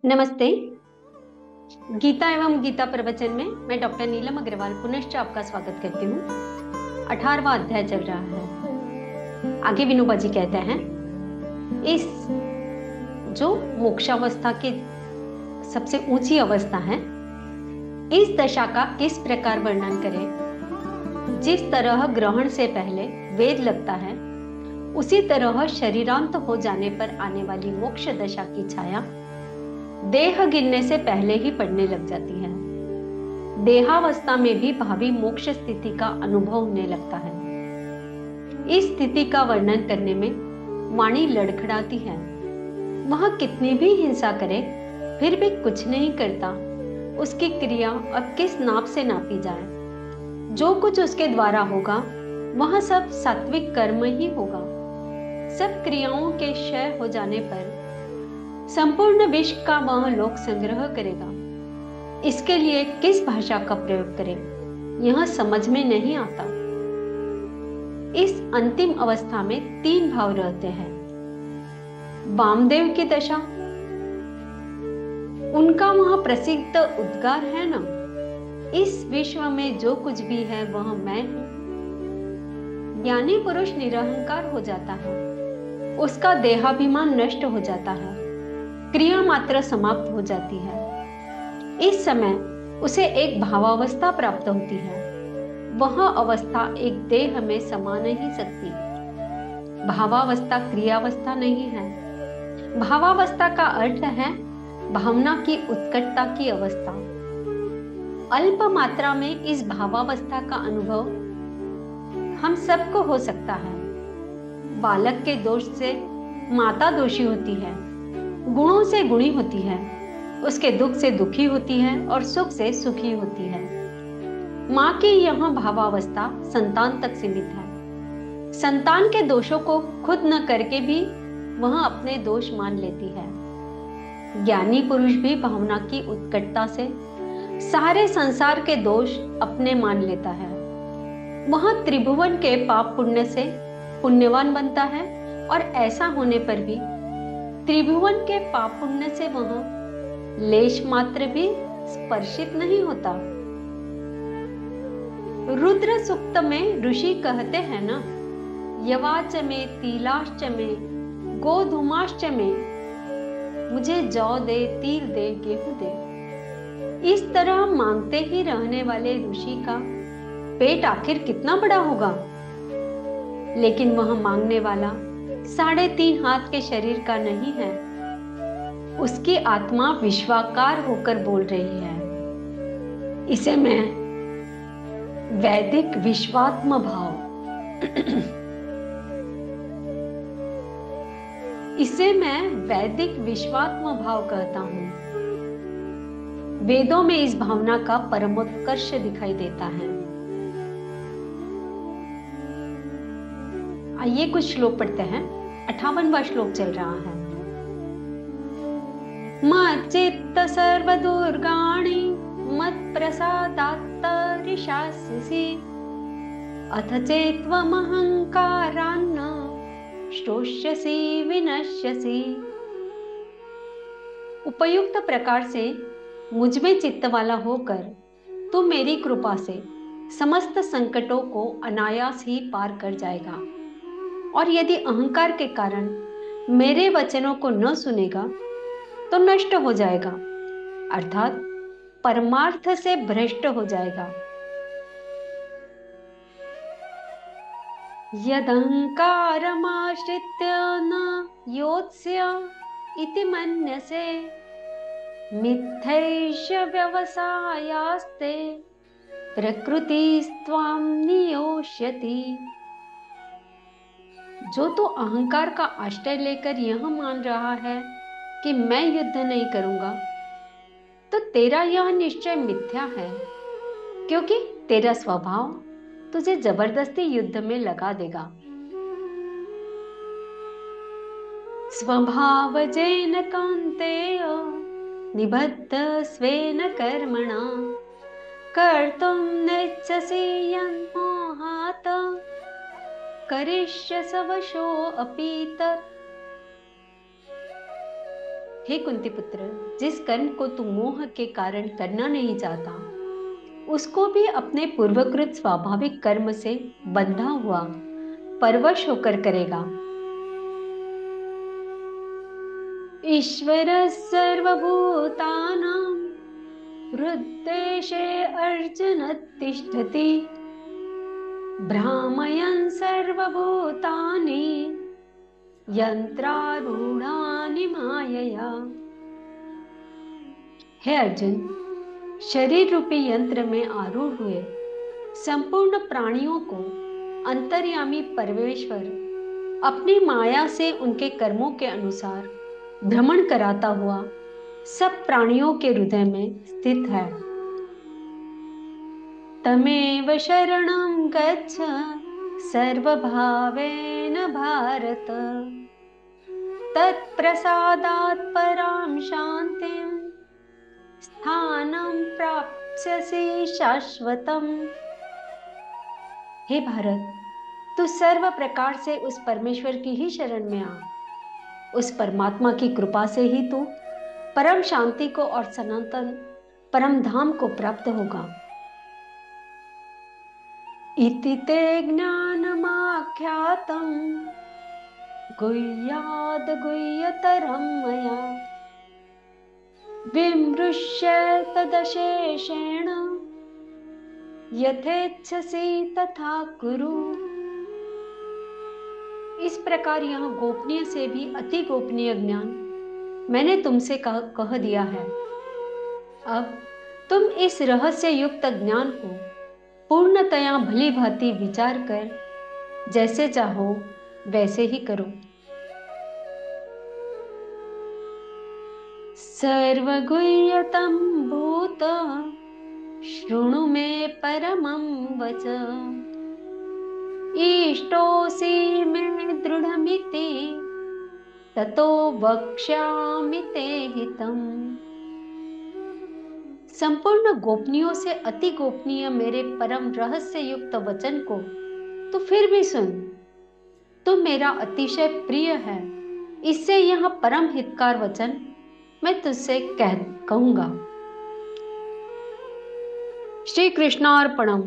नमस्ते। गीता एवं गीता प्रवचन में मैं डॉक्टर नीलम अग्रवाल पुनश्च आपका स्वागत करती हूँ। 18वां अध्याय चल रहा है। आगे विनोबा जी कहते हैं, इस जो मोक्षावस्था की सबसे ऊंची अवस्था है, इस दशा का किस प्रकार वर्णन करें। जिस तरह ग्रहण से पहले वेद लगता है, उसी तरह शरीरांत हो जाने पर आने वाली मोक्ष दशा की छाया देह गिरने से पहले ही पड़ने लग जाती है। देहावस्था में भी भावी मोक्ष स्थिति का अनुभव होने लगता है। इस स्थिति का वर्णन करने में वाणी लड़खड़ाती है। वह कितनी भी हिंसा करे फिर भी कुछ नहीं करता। उसकी क्रिया अब किस नाप से नापी जाए। जो कुछ उसके द्वारा होगा वह सब सात्विक कर्म ही होगा। सब क्रियाओं के क्षय हो जाने पर संपूर्ण विश्व का वह लोक संग्रह करेगा। इसके लिए किस भाषा का प्रयोग करें, यह समझ में नहीं आता। इस अंतिम अवस्था में तीन भाव रहते हैं। वामदेव की दशा, उनका वह प्रसिद्ध उद्गार है ना, इस विश्व में जो कुछ भी है वह मैं हूं। ज्ञानी पुरुष निरहंकार हो जाता है। उसका देहाभिमान नष्ट हो जाता है। क्रिया मात्र समाप्त हो जाती है। इस समय उसे एक भावावस्था प्राप्त होती है। वह अवस्था एक देह में समा नहीं सकती। भावावस्था क्रियावस्था नहीं है। भावावस्था का अर्थ है भावना की उत्कटता की अवस्था। अल्प मात्रा में इस भावावस्था का अनुभव हम सबको हो सकता है। बालक के दोष से माता दोषी होती है, गुणों से गुणी होती है, उसके दुख से दुखी होती है और सुख से सुखी होती है। माँ की यह भावावस्था संतान तक सीमित है। संतान के दोषों को खुद न करके भी वह अपने दोष मान लेती है। ज्ञानी पुरुष भी भावना की उत्कटता से सारे संसार के दोष अपने मान लेता है। वह त्रिभुवन के पाप पुण्य से पुण्यवान बनता है और ऐसा होने पर भी त्रिभुवन के पाप पुण्य से वह लेश मात्र भी स्पर्शित नहीं होता। रुद्र सूक्त में ऋषि कहते हैं ना, यवाच में तिलाश्च में गोधूमाश्च में, मुझे जौ दे, तिल दे, गेहूं दे। इस तरह मांगते ही रहने वाले ऋषि का पेट आखिर कितना बड़ा होगा। लेकिन वह मांगने वाला 3.5 हाथ के शरीर का नहीं है। उसकी आत्मा विश्वाकार होकर बोल रही है। इसे मैं वैदिक विश्वात्म भाव इसे मैं वैदिक विश्वात्म भाव कहता हूं। वेदों में इस भावना का परमोत्कर्ष दिखाई देता है। आइए कुछ श्लोक पढ़ते हैं। 58वां श्लोक चल रहा है। मच्चित्त सर्वदुर्गाणि मत्प्रसादात् तरिष्यासि अथ चेत्त्वमहङ्कारान्न श्रोष्यसि विनश्यसि। उपयुक्त प्रकार से मुझ में चित्त वाला होकर तू मेरी कृपा से समस्त संकटों को अनायास ही पार कर जाएगा। और यदि अहंकार के कारण मेरे वचनों को न सुनेगा तो नष्ट हो जाएगा, अर्थात परमार्थ से भ्रष्ट हो जाएगा। यदहंकारमाश्रित्य न योत्स्य इति मन्यसे मिथ्यैष व्यवसायास्ते प्रकृतिस्त्वां नियोष्यति। जो तो अहंकार का आश्रय लेकर यह मान रहा है कि मैं युद्ध नहीं करूंगा, तो तेरा यह निश्चय मिथ्या है, क्योंकि तेरा स्वभाव तुझे जबरदस्ती युद्ध में लगा देगा। स्वभावजेन कौन्तेय निबद्ध स्वेन कर्मणा कर्तुं नेच्छसि यन्मोहात् करिष्यसि वशोऽपि तत्। हे कुंती पुत्र, जिस कर्म को तू मोह के कारण करना नहीं चाहता, उसको भी अपने पूर्वकृत स्वाभाविक कर्म से बंधा हुआ परवश होकर करेगा। ईश्वर सर्वभूतानां हृद्देशे अर्जुन तिष्ठति, भ्रामयन् सर्वभूतानि यंत्रारूढ़ानि मायया। हे अर्जुन, शरीर रूपी यंत्र में आरूढ़ हुए संपूर्ण प्राणियों को अंतर्यामी परमेश्वर अपनी माया से उनके कर्मों के अनुसार भ्रमण कराता हुआ सब प्राणियों के हृदय में स्थित है। तमेव शरणं गच्छ सर्वभावेन भारत, तत्प्रसादात् परां शान्तिं स्थानं प्राप्स्यसि शाश्वतम्। हे भारत, तू सर्व प्रकार से उस परमेश्वर की ही शरण में आ। उस परमात्मा की कृपा से ही तू परम शांति को और सनातन परम धाम को प्राप्त होगा। इति ते ज्ञानमाख्यातं गुह्याद् गुह्यतरं मया, विमृश्य तदशेषेण यथेच्छसि तथा कुरु। इस प्रकार यह गोपनीय से भी अति गोपनीय ज्ञान मैंने तुमसे कह दिया है। अब तुम इस रहस्य युक्त ज्ञान को पूर्णतया भली भांति विचार कर जैसे चाहो वैसे ही करो। सर्वगुह्यतं भूत शृणु मे परमं वच, इष्टोऽसि मे दृढमिति ततो वक्ष्यामि ते हितम्। संपूर्ण गोपनीयों से अति गोपनीय मेरे परम रहस्य युक्त वचन को तो फिर भी सुन। तू मेरा अतिशय प्रिय है, इससे यह परम हितकार वचन मैं तुझसे कहूंगा। श्री कृष्णार्पणम।